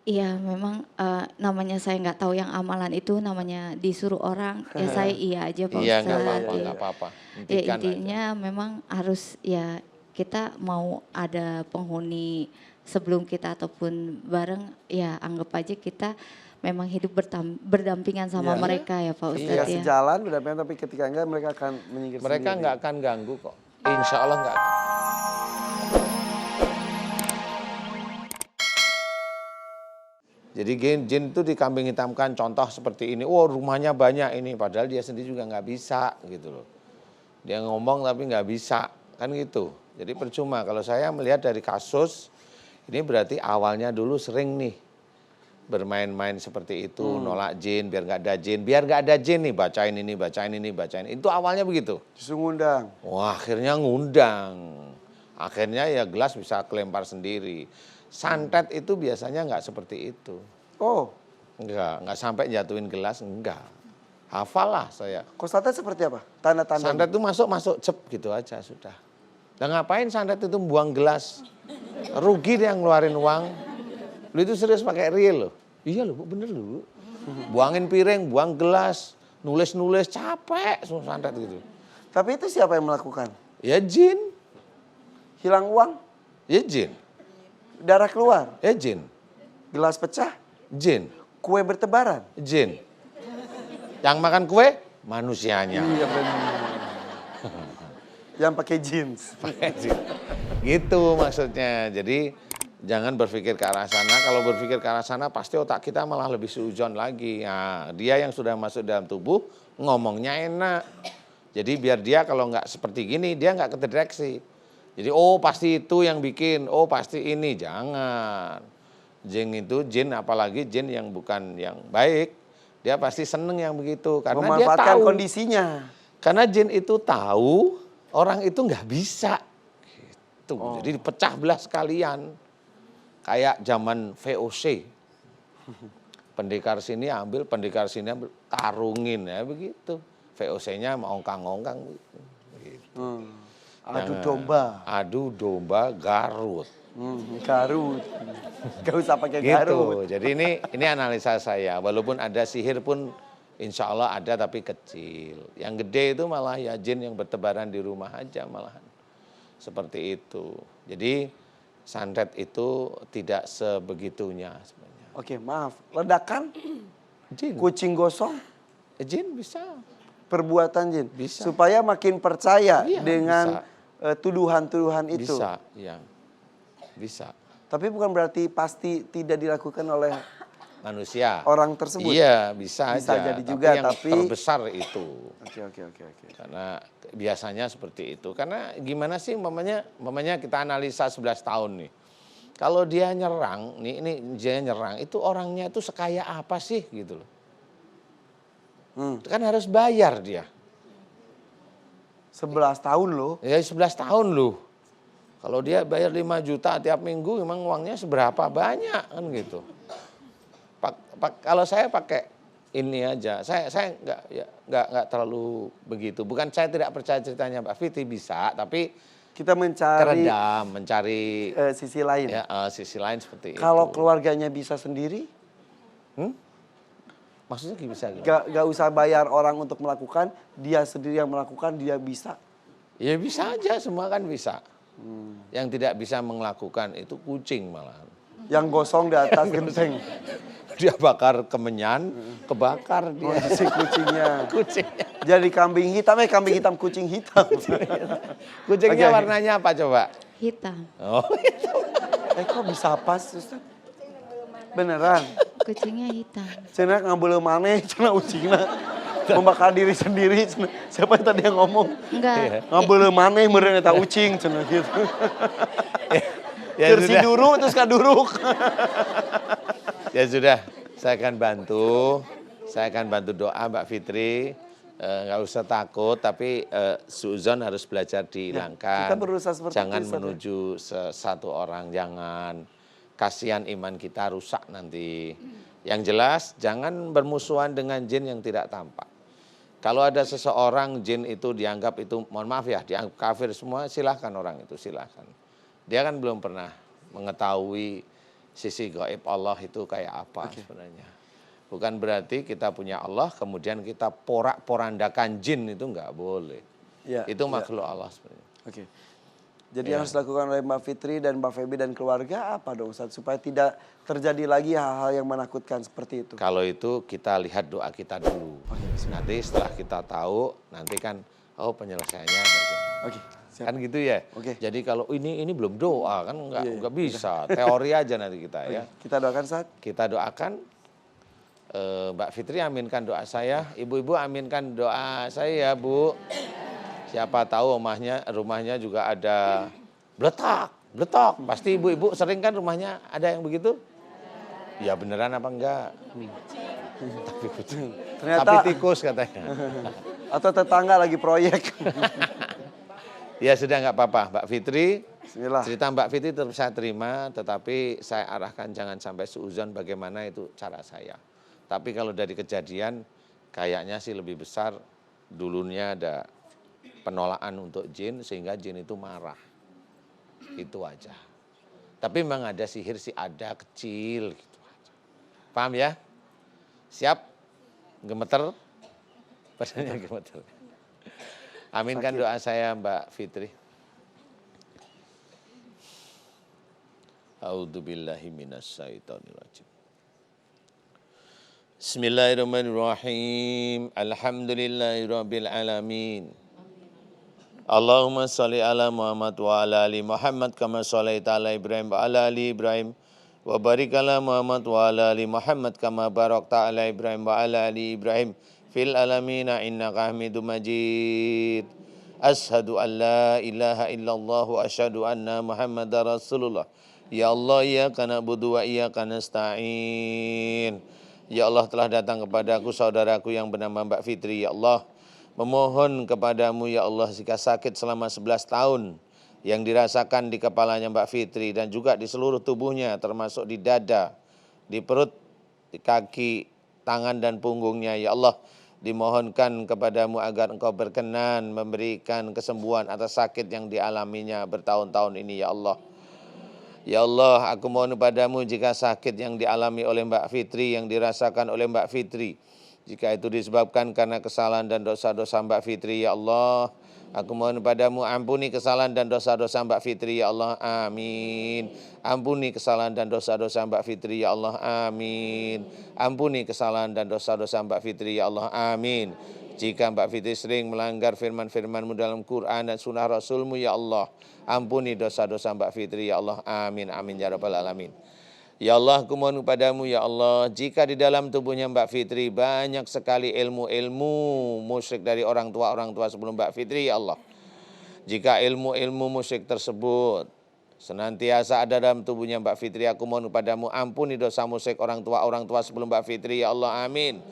Iya memang, namanya saya nggak tahu yang amalan itu namanya disuruh orang, ya saya iya aja Pak Iya, nggak Ustadz, apa-apa, ya. nggak apa-apa. Ya Hentikan aja. intinya memang harus ya kita mau ada penghuni sebelum kita ataupun bareng, ya anggap aja kita memang hidup berdampingan sama Iya. mereka ya Pak Ketika Ustadz ya. sejalan berdampingan, tapi ketika enggak mereka akan menyingkir Mereka sendiri. nggak akan ganggu kok. Insya Allah nggak akan. Jadi jin itu dikambing hitamkan contoh seperti ini. Oh rumahnya banyak ini. Padahal dia sendiri juga nggak bisa gitu loh. Dia ngomong tapi nggak bisa. Kan gitu. Jadi percuma. Kalau saya melihat dari kasus, ini berarti awalnya dulu sering nih bermain-main seperti itu, nolak jin, biar nggak ada jin, biar nggak ada jin nih, bacain ini, bacain ini, bacain. Itu awalnya begitu. Justru ngundang. Wah, akhirnya ngundang. Akhirnya ya gelas bisa kelempar sendiri. Santet itu biasanya nggak seperti itu. Oh, Nggak sampai jatuhin gelas, enggak. Hafal lah saya. kok santet seperti apa? Tanda-tanda. Santet itu masuk cep gitu aja sudah. Dan ngapain santet itu buang gelas? Rugi dia ngeluarin uang. Lu itu serius pakai real loh. Iya loh Bu, bener loh Bu. Buangin piring, buang gelas, nulis-nulis, capek semua santet gitu. Tapi itu siapa yang melakukan? Ya jin, Hilang uang, ya jin, darah keluar, ya jin, gelas pecah, jin, kue bertebaran. jin. Yang makan kue, manusianya. Iya benar. Yang pakai jeans. Gitu maksudnya. Jadi jangan berpikir ke arah sana. Kalau berpikir ke arah sana pasti otak kita malah lebih seujon lagi. Nah, dia yang sudah masuk dalam tubuh ngomongnya enak. Jadi biar dia kalau nggak seperti gini dia nggak keterdeteksi. Jadi oh pasti itu yang bikin, oh pasti ini. Jangan. Jin itu jin apalagi jin yang bukan yang baik. Dia pasti seneng yang begitu karena dia Memanfaatkan tahu. kondisinya. Karena jin itu tahu orang itu nggak bisa. Gitu. Jadi dipecah belah sekalian. Kayak zaman VOC. Pendekar sini ambil, pendekar sini ambil, tarungin ya begitu. VOC-nya mau ongkang-ongkang gitu. Adu domba. Adu domba Garut. Garut. Gak usah pakai Gitu. Garut. Jadi ini analisa saya. Walaupun ada sihir pun insya Allah ada tapi kecil. Yang gede itu malah ya jin yang bertebaran di rumah aja malahan. Seperti itu. Jadi santet itu tidak sebegitunya sebenarnya. Oke, maaf. Ledakan, Jin. kucing gosong, Jin bisa. perbuatan jin. Bisa. Supaya makin percaya Iya, dengan tuduhan-tuduhan itu. Bisa, ya. Bisa. Tapi bukan berarti pasti tidak dilakukan oleh Manusia. orang tersebut. Iya, bisa Bisa aja. jadi juga, yang tapi- terbesar itu. Oke. Karena biasanya seperti itu. Karena gimana sih umpamanya kita analisa 11 tahun nih. Kalau dia nyerang, ini dia nyerang, itu orangnya itu sekaya apa sih gitu loh. Kan harus bayar dia. 11 tahun loh. Ya 11 tahun loh. Kalau dia bayar 5 juta tiap minggu memang uangnya seberapa banyak kan gitu. Kalau saya pakai ini aja, saya nggak terlalu begitu. Bukan saya tidak percaya ceritanya Mbak Fitri bisa, tapi Kita mencari keredam, mencari sisi lain. ya, sisi lain seperti Kalau itu. keluarganya bisa sendiri, Maksudnya bisa gitu? gak usah bayar orang untuk melakukan, dia sendiri yang melakukan, dia bisa. Ya bisa aja, semua kan bisa. Yang tidak bisa melakukan itu kucing malahan. Yang gosong di atas genteng. Dia bakar kemenyan, kebakar dia. Si kucingnya. Kucingnya. Jadi kambing hitam kucing hitam. Kucingnya Oke. warnanya apa coba? Hitam, Oh, itu. Kok bisa pas, Ustaz? Beneran. kucingnya hitam. Cenah ngambeuleun maneh, cenah ucingna. Membakar diri sendiri, cenah. Siapa yang tadi yang ngomong? Enggak, Ngambeuleun maneh meureun eta ucing, cenah gitu. Ya Kursi sudah. duru terus kaduruk. Ya sudah, saya akan bantu. Saya akan bantu doa Mbak Fitri. Nggak usah takut, tapi suuzon harus belajar dihilangkan. kita berusaha seperti jangan itu, Ustaz, ya. menuju satu orang, jangan. Kasihan iman kita rusak nanti. Yang jelas, jangan bermusuhan dengan jin yang tidak tampak. Kalau ada seseorang jin itu dianggap itu, mohon maaf ya, dianggap kafir semua, silahkan orang itu, silahkan. Dia kan belum pernah mengetahui sisi gaib Allah itu kayak apa sebenarnya. Bukan berarti kita punya Allah kemudian kita porak-porandakan jin, itu nggak boleh. Ya, Itu ya. makhluk Allah sebenarnya. Oke. Jadi yang harus dilakukan oleh Mbak Fitri dan Mbak Feby dan keluarga apa dong Ustaz? Supaya tidak terjadi lagi hal-hal yang menakutkan seperti itu. Kalau itu kita lihat doa kita dulu. Nanti setelah kita tahu, nanti kan penyelesaiannya bagaimana. Oke, siap. Kan gitu ya. Oke. Jadi kalau ini belum doa kan nggak bisa. Teori aja nanti kita ya. Kita doakan Ustaz. Kita doakan. Mbak Fitri aminkan doa saya, ibu-ibu aminkan doa saya ya Bu. Siapa tahu rumahnya juga ada bletak. Pasti ibu-ibu sering kan rumahnya ada yang begitu? Ya beneran apa enggak? Tapi kucing. Ternyata Tapi tikus katanya. atau tetangga lagi proyek. Ya sudah nggak apa-apa, Mbak Fitri. Bismillah. Cerita Mbak Fitri tetap saya terima, tetapi saya arahkan jangan sampai suuzon bagaimana itu cara saya. Tapi kalau dari kejadian, kayaknya sih lebih besar dulunya ada penolakan untuk jin sehingga jin itu marah. Itu aja. Tapi memang ada sihir sih ada kecil gitu aja. Paham ya? Siap? Gemeter? Badannya gemeter. Aminkan doa saya Mbak Fitri. A'udzubillahi minasyaitonirrajim. Bismillahirrahmanirrahim. Alhamdulillahirabbil alamin. Allahumma shalli ala Muhammad wa ala ali Muhammad kama shallaita ala Ibrahim wa ala ali Ibrahim wa barik ala Muhammad wa ala ali Muhammad kama barakta ala Ibrahim wa ala ali Ibrahim fil alamin innaka Hamidum Majid. Asyhadu an la ilaha illallah wa asyhadu anna Muhammadar Rasulullah. Ya Allah, iyyaka na'budu wa iyyaka nasta'in. Ya Allah, telah datang kepadaku saudaraku yang bernama Mbak Fitri. Ya Allah, memohon kepadamu ya Allah jika sakit selama 11 tahun yang dirasakan di kepalanya Mbak Fitri dan juga di seluruh tubuhnya termasuk di dada, di perut, di kaki, tangan dan punggungnya. Ya Allah, dimohonkan kepadamu agar engkau berkenan memberikan kesembuhan atas sakit yang dialaminya bertahun-tahun ini ya Allah. Ya Allah, aku mohon padamu jika sakit yang dialami oleh Mbak Fitri, yang dirasakan oleh Mbak Fitri, jika itu disebabkan karena kesalahan dan dosa-dosa Mbak Fitri, ya Allah, aku mohon padamu ampuni kesalahan dan dosa-dosa Mbak Fitri, ya Allah, amin. Ampuni kesalahan dan dosa-dosa Mbak Fitri, ya Allah, amin. Ampuni kesalahan dan dosa-dosa Mbak Fitri, ya Allah, amin. Jika Mbak Fitri sering melanggar firman-firman-Mu dalam Quran dan sunnah Rasul-Mu, ya Allah, ampuni dosa-dosa Mbak Fitri, ya Allah, amin, amin, ya Rabbal Alamin. Ya Allah, aku mohon padamu ya Allah, jika di dalam tubuhnya Mbak Fitri banyak sekali ilmu-ilmu musyrik dari orang tua sebelum Mbak Fitri ya Allah. Jika ilmu-ilmu musyrik tersebut senantiasa ada dalam tubuhnya Mbak Fitri, aku mohon padamu ampuni dosa musyrik orang tua sebelum Mbak Fitri ya Allah, amin.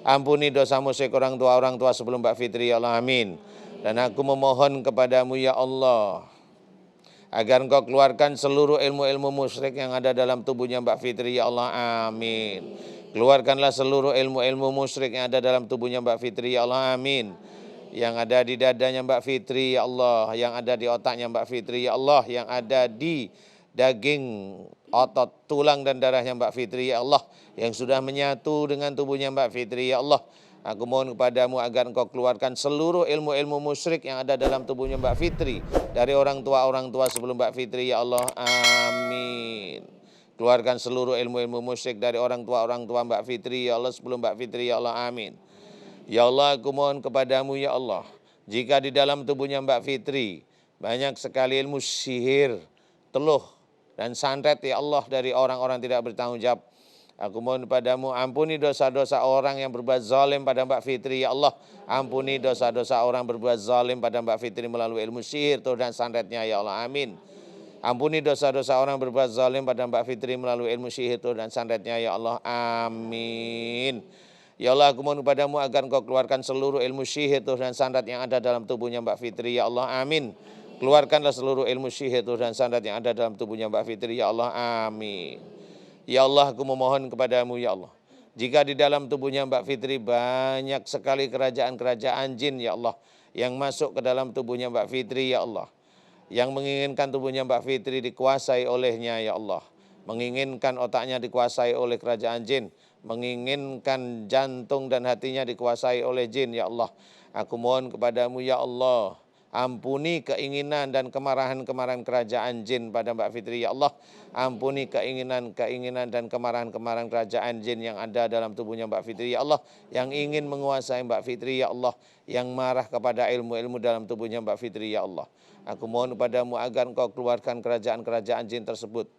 Ampuni dosa musyrik orang tua sebelum Mbak Fitri ya Allah, amin. Dan aku memohon kepadamu ya Allah, agar engkau keluarkan seluruh ilmu-ilmu musyrik yang ada dalam tubuhnya Mbak Fitri, ya Allah, amin. Keluarkanlah seluruh ilmu-ilmu musyrik yang ada dalam tubuhnya Mbak Fitri, ya Allah, amin. Yang ada di dadanya Mbak Fitri, ya Allah. Yang ada di otaknya Mbak Fitri, ya Allah. Yang ada di daging, otot, tulang dan darahnya Mbak Fitri, ya Allah. Yang sudah menyatu dengan tubuhnya Mbak Fitri, ya Allah. Aku mohon kepadamu agar engkau keluarkan seluruh ilmu-ilmu musyrik yang ada dalam tubuhnya Mbak Fitri dari orang tua sebelum Mbak Fitri, ya Allah, amin. Keluarkan seluruh ilmu-ilmu musyrik dari orang tua Mbak Fitri, ya Allah, sebelum Mbak Fitri, ya Allah, amin. Ya Allah, aku mohon kepadamu ya Allah, jika di dalam tubuhnya Mbak Fitri banyak sekali ilmu sihir, teluh dan santet ya Allah dari orang-orang tidak bertanggung jawab, aku mohon padamu ampuni dosa-dosa orang yang berbuat zalim pada Mbak Fitri, ya Allah. Ampuni dosa-dosa orang berbuat zalim pada Mbak Fitri melalui ilmu sihir, teluh dan santetnya, ya Allah, amin. Ampuni dosa-dosa orang berbuat zalim pada Mbak Fitri melalui ilmu sihir, teluh dan santetnya, ya Allah, amin. Ya Allah, aku mohon padamu agar engkau keluarkan seluruh ilmu sihir, teluh dan santet yang ada dalam tubuhnya Mbak Fitri, ya Allah, amin. Keluarkanlah seluruh ilmu sihir, teluh dan santet yang ada dalam tubuhnya Mbak Fitri, ya Allah, amin. Ya Allah, aku memohon kepadamu ya Allah, jika di dalam tubuhnya Mbak Fitri banyak sekali kerajaan-kerajaan jin ya Allah, yang masuk ke dalam tubuhnya Mbak Fitri ya Allah, yang menginginkan tubuhnya Mbak Fitri dikuasai olehnya ya Allah, menginginkan otaknya dikuasai oleh kerajaan jin, menginginkan jantung dan hatinya dikuasai oleh jin, ya Allah. Aku mohon kepadamu, ya Allah, ampuni keinginan dan kemarahan-kemarahan kerajaan jin pada Mbak Fitri, ya Allah. Ampuni keinginan-keinginan dan kemarahan-kemarahan kerajaan jin yang ada dalam tubuhnya Mbak Fitri, ya Allah. Yang ingin menguasai Mbak Fitri, ya Allah. Yang marah kepada ilmu-ilmu dalam tubuhnya Mbak Fitri, ya Allah. Aku mohon kepadamu agar Engkau keluarkan kerajaan-kerajaan jin tersebut.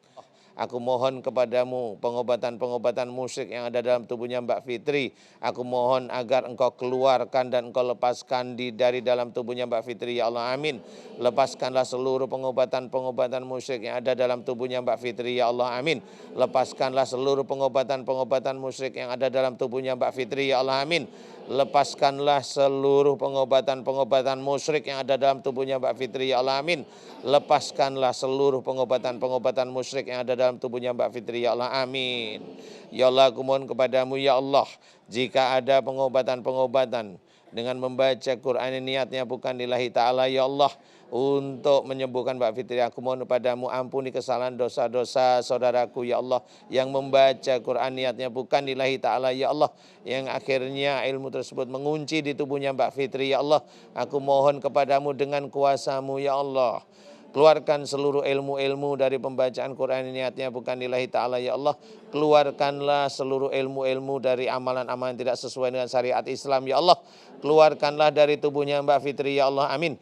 Aku mohon kepadamu pengobatan-pengobatan musyrik yang ada dalam tubuhnya Mbak Fitri. Aku mohon agar Engkau keluarkan dan Engkau lepaskan dari dalam tubuhnya Mbak Fitri, ya Allah, amin. Lepaskanlah seluruh pengobatan-pengobatan musyrik yang ada dalam tubuhnya Mbak Fitri, ya Allah, amin. Lepaskanlah seluruh pengobatan-pengobatan musyrik yang ada dalam tubuhnya Mbak Fitri, ya Allah, amin. Lepaskanlah seluruh pengobatan-pengobatan musyrik yang ada dalam tubuhnya Mbak Fitri, ya Allah, amin. Lepaskanlah seluruh pengobatan-pengobatan musyrik yang ada dalam tubuhnya Mbak Fitri, ya Allah, amin. Ya Allah, aku mohon kepadamu, ya Allah, jika ada pengobatan-pengobatan dengan membaca Quran ini niatnya bukan lillahi ta'ala, ya Allah, untuk menyembuhkan Mbak Fitri, aku mohon kepadamu ampuni kesalahan dosa-dosa saudaraku, ya Allah, yang membaca Quran niatnya bukan lillahi ta'ala, ya Allah, yang akhirnya ilmu tersebut mengunci di tubuhnya Mbak Fitri, ya Allah. Aku mohon kepadamu dengan kuasamu, ya Allah, keluarkan seluruh ilmu-ilmu dari pembacaan Quran niatnya bukan lillahi ta'ala, ya Allah. Keluarkanlah seluruh ilmu-ilmu dari amalan-amalan tidak sesuai dengan syariat Islam, ya Allah. Keluarkanlah dari tubuhnya Mbak Fitri, ya Allah, amin.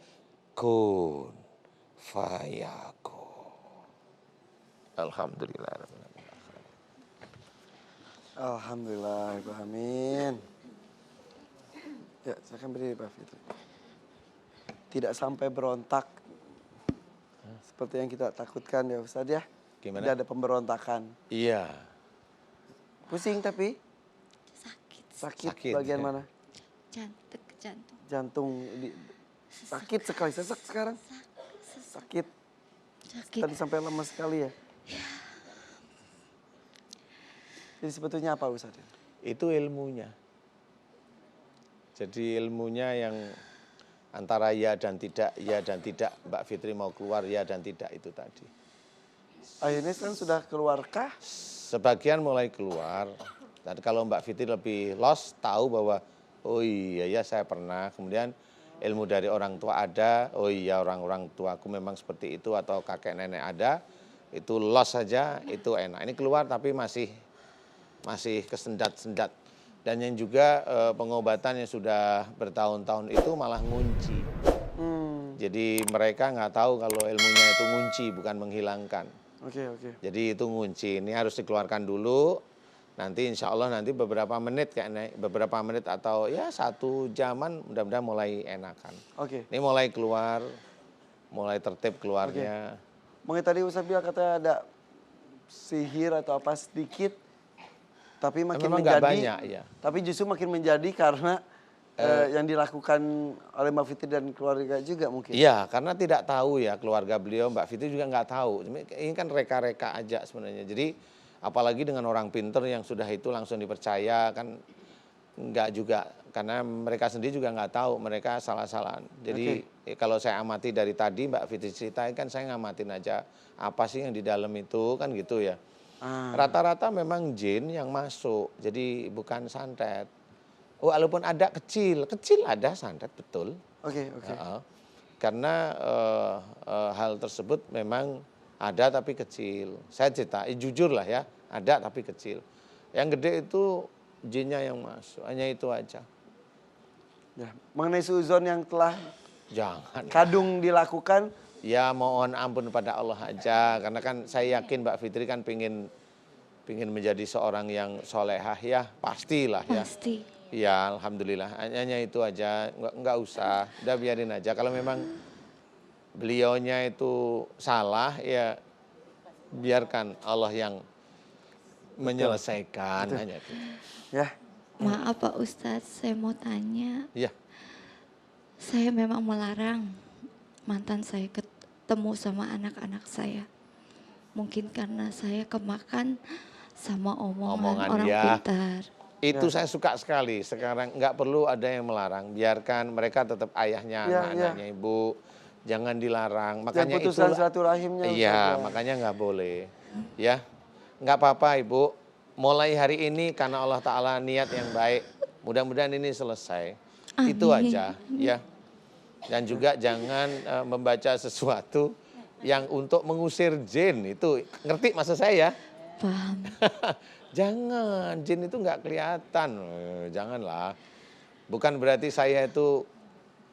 Kun fayakun. Alhamdulillah. Alhamdulillah, amin. Ya, saya akan berdiri Pak Fitri. Tidak sampai berontak seperti yang kita takutkan ya Ustadz ya. Gimana? Tidak ada pemberontakan. Iya. Pusing tapi? Sakit. Sakit bagian mana? Jantung, jantung. Jantung sakit sekali, sesak sekarang. Sakit. Sakit. Tadi sampai lemas sekali ya. Jadi sebetulnya apa Ustadz? Itu ilmunya. Jadi ilmunya yang antara ya dan tidak, ya dan tidak. Mbak Fitri mau keluar, ya dan tidak, itu tadi. Akhirnya kan sudah keluarkah? Sebagian mulai keluar. Dan kalau Mbak Fitri lebih lost, tahu bahwa oh iya ya saya pernah. Kemudian ilmu dari orang tua ada, oh iya orang-orang tuaku memang seperti itu, atau kakek nenek ada, itu lost saja, itu enak. Ini keluar tapi masih kesendat-sendat. Dan yang juga pengobatan yang sudah bertahun-tahun itu malah ngunci. Jadi mereka nggak tahu kalau ilmunya itu ngunci, bukan menghilangkan. Oke. Jadi itu ngunci, ini harus dikeluarkan dulu. Nanti insya Allah nanti beberapa menit atau ya 1 jaman mudah-mudahan mulai enakan. Oke. Ini mulai keluar, mulai tertib keluarnya. Mungkin tadi Ustadz bilang katanya ada sihir atau apa sedikit, tapi makin Memang menjadi. nggak banyak ya. Tapi justru makin menjadi karena yang dilakukan oleh Mbak Fitri dan keluarga juga mungkin. Iya, karena tidak tahu ya keluarga beliau, Mbak Fitri juga nggak tahu. Ini kan reka-reka aja sebenarnya. Jadi apalagi dengan orang pinter yang sudah itu langsung dipercaya kan nggak juga. Karena mereka sendiri juga nggak tahu, mereka salah-salahan. Jadi kalau saya amati dari tadi Mbak Fitri cerita kan saya ngamatin aja apa sih yang di dalam itu kan gitu ya. Rata-rata memang jin yang masuk, jadi bukan santet. Walaupun ada kecil ada santet betul. Oke. Karena hal tersebut memang ada tapi kecil. Saya cerita, jujur lah ya, ada tapi kecil. Yang gede itu jinnya yang masuk, hanya itu aja. Ya, mengenai suuzon yang telah Jangan. kadung dilakukan. Ya mohon ampun pada Allah aja, karena kan saya yakin Mbak Fitri kan pingin menjadi seorang yang solehah ya, pastilah ya. Pasti. Ya alhamdulillah, hanya itu aja, nggak usah, udah biarin aja. Kalau memang beliaunya itu salah ya biarkan Allah yang menyelesaikan. Betul. Hanya itu. Ya. Maaf Pak Ustadz, saya mau tanya. Ya. Saya memang melarang mantan saya ketemu sama anak-anak saya. Mungkin karena saya kemakan sama omongan orang pintar. Itu saya suka sekali. Sekarang nggak perlu ada yang melarang. Biarkan mereka tetap ayahnya, anak-anaknya ibu. Jangan dilarang. Makanya putuskan silaturahimnya. Iya, makanya nggak boleh. Ya. nggak apa-apa Ibu. Mulai hari ini karena Allah Ta'ala niat yang baik. Mudah-mudahan ini selesai. Itu Amin. aja ya. Dan juga jangan membaca sesuatu yang untuk mengusir jin. Itu ngerti maksud saya? Paham. Jangan, jin itu nggak kelihatan. Janganlah. Bukan berarti saya itu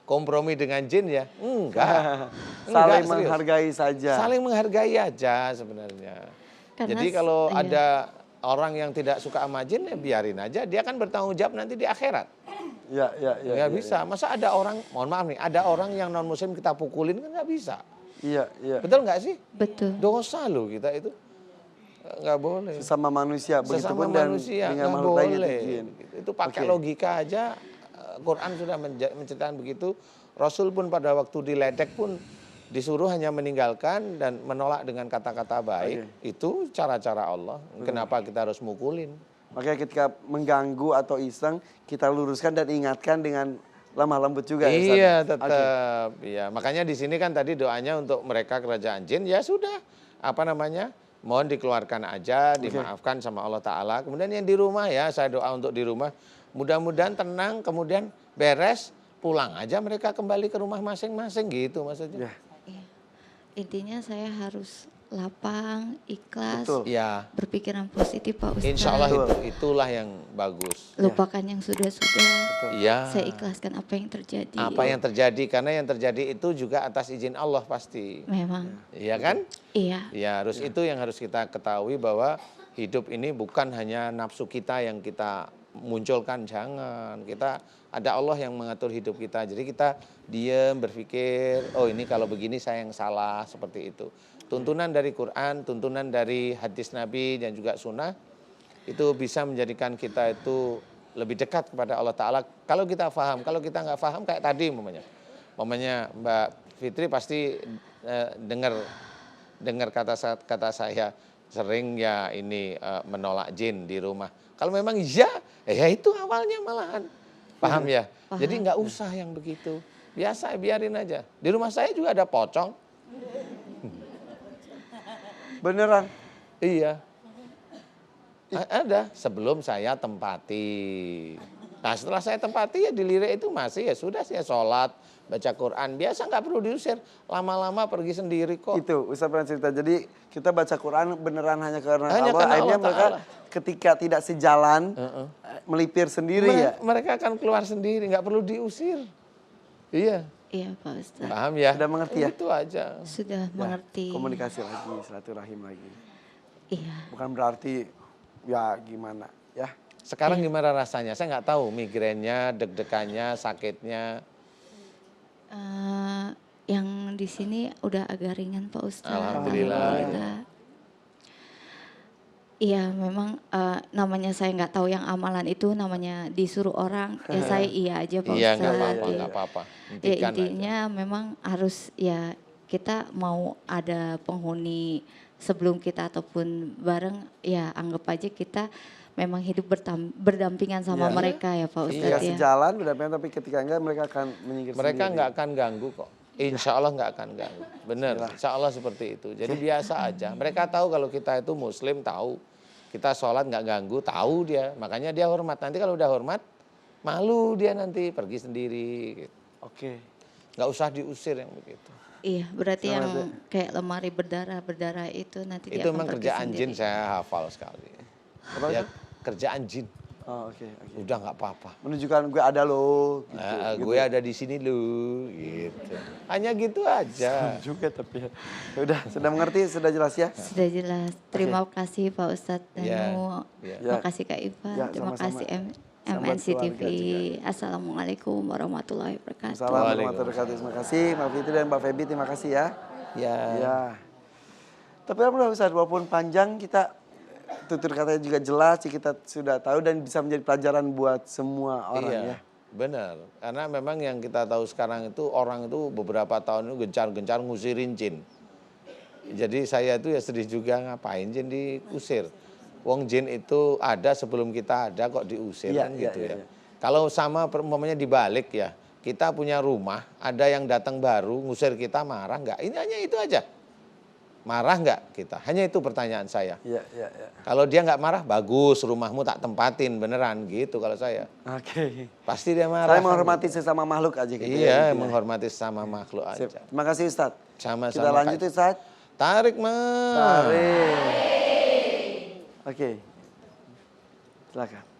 kompromi dengan jin ya. Enggak. Saling Serius. menghargai saja. Saling menghargai aja sebenarnya. Karena Jadi kalau iya. ada orang yang tidak suka sama jin ya biarin aja. Dia kan bertanggung jawab nanti di akhirat. Ya, Ya bisa. Masa ada orang, mohon maaf nih, ada orang yang non muslim kita pukulin kan nggak bisa. Iya, iya. Betul nggak sih? Betul. Dosa loh kita itu. Nggak boleh. Sesama manusia, Sesama begitupun dan manusia dengan nggak makhluk lain itu boleh. jin. Itu pakai Oke. logika aja. Quran sudah menceritakan begitu. Rasul pun pada waktu diledek pun disuruh hanya meninggalkan dan menolak dengan kata-kata baik. Itu cara-cara Allah. Kenapa kita harus mukulin? Makanya ketika mengganggu atau iseng, kita luruskan dan ingatkan dengan lemah lembut juga ya, Ustaz? Iya Oke. tetap. Iya, makanya di sini kan tadi doanya untuk mereka kerajaan jin ya sudah. Apa namanya? Mohon dikeluarkan aja, dimaafkan sama Allah Ta'ala. Kemudian yang di rumah ya, saya doa untuk di rumah. Mudah-mudahan tenang, kemudian beres, pulang aja mereka kembali ke rumah masing-masing gitu maksudnya. Ya, Iya. Intinya saya harus lapang, ikhlas, betul. Ya, berpikiran positif Pak Ustadz. insya Allah Betul. itulah yang bagus. Lupakan yang sudah-sudah. Iya. Saya ikhlaskan apa yang terjadi. Apa yang terjadi, karena yang terjadi itu juga atas izin Allah pasti. Memang. Iya kan? Iya. Ya, harus itu yang harus kita ketahui bahwa hidup ini bukan hanya nafsu kita yang kita munculkan, jangan. Kita ada Allah yang mengatur hidup kita. Jadi kita diam berpikir, oh ini kalau begini saya yang salah, seperti itu. Tuntunan dari Quran, tuntunan dari hadis Nabi dan juga sunnah itu bisa menjadikan kita itu lebih dekat kepada Allah Ta'ala. Kalau kita paham, kalau kita nggak paham kayak tadi Mamanya Mbak Fitri pasti dengar kata saya sering ya ini menolak jin di rumah. Kalau memang iya, ya itu awalnya malahan. Paham ya? Paham. Jadi nggak usah yang begitu. Biasa biarin aja. Di rumah saya juga ada pocong. Beneran. Iya. Ada sebelum saya tempati. Nah setelah saya tempati ya dilirik itu masih ya sudah saya sholat, baca Quran. Biasa nggak perlu diusir. Lama-lama pergi sendiri kok. Itu Ustaz pernah cerita. Jadi kita baca Quran beneran hanya karena Hanya Allah. karena Akhirnya Allah mereka Ta'ala. ketika tidak sejalan melipir sendiri ya. Mereka akan keluar sendiri, nggak perlu diusir. Iya, Iya Pak Ustadz. paham ya? Sudah mengerti ya? Itu aja. Sudah Ya, mengerti. komunikasi lagi, silaturahim lagi. Iya. Bukan berarti ya gimana ya. Sekarang gimana rasanya? Saya nggak tahu migrennya, deg-degannya, sakitnya. Yang di sini udah agak ringan Pak Ustadz. Alhamdulillah. Iya memang namanya saya nggak tahu yang amalan itu namanya disuruh orang ya saya iya aja Pak Iya, Ustadz. nggak apa-apa, Iya. nggak apa-apa. Ya Hentikan aja. intinya memang harus ya kita mau ada penghuni sebelum kita ataupun bareng ya anggap aja kita memang hidup berdampingan sama Iya. mereka ya Pak Ketika Ustadz ya. sejalan udah pengen tapi ketika enggak mereka akan menyingkir Mereka sendiri. nggak akan ganggu kok. Insya Allah nggak akan ganggu. Benar, insya Allah seperti itu. Jadi biasa aja. Mereka tahu kalau kita itu muslim, tahu. Kita sholat nggak ganggu, tahu dia. Makanya dia hormat. Nanti kalau udah hormat, malu dia nanti pergi sendiri. Gitu. Oke. Nggak usah diusir yang begitu. Iya berarti Sama yang aja. kayak lemari berdarah itu nanti dia Itu akan memang pergi kerjaan sendiri. jin saya hafal sekali. Apa Ya, itu? kerjaan jin. Oh, oke, oke. Udah nggak apa-apa. Menunjukkan gue ada loh gitu. Gue ada di sini lu, gitu. Hanya gitu aja. Juga tapi ya. Ya udah, sudah mengerti, sudah jelas ya. Sudah jelas. Terima kasih Pak Ustadz Ya, Danu. ya. Terima kasih Kak Iva. Ya, Terima sama-sama. kasih Sahabat MNC TV. keluarga juga. Assalamualaikum warahmatullahi wabarakatuh. Assalamualaikum warahmatullahi wabarakatuh. Terima kasih Mbak Fitri dan Mbak Febi, terima kasih ya. Ya. Ya. Tapi alhamdulillah Ustaz, walaupun panjang kita tutur katanya juga jelas, kita sudah tahu dan bisa menjadi pelajaran buat semua orang Iya, ya. benar. Karena memang yang kita tahu sekarang itu orang itu beberapa tahun itu gencar-gencar ngusirin jin. Jadi saya itu ya sedih juga ngapain jin diusir. Wong jin itu ada sebelum kita ada kok diusir Iya, kan iya, gitu iya, ya. iya. Kalau sama umpamanya dibalik ya, kita punya rumah, ada yang datang baru ngusir kita marah nggak? Ini hanya itu aja. Marah nggak kita? Hanya itu pertanyaan saya. Iya, iya, iya. Kalau dia nggak marah, bagus, rumahmu tak tempatin beneran gitu kalau saya. Oke. Pasti dia marah. Saya menghormati sesama makhluk aja gitu Iya, ya. menghormati sama makhluk Sip. aja. Terima kasih Ustadz. Sama-sama. Kita lanjut Kak. Ustadz. Tarik, Mas. Tarik. Oke. Silakan.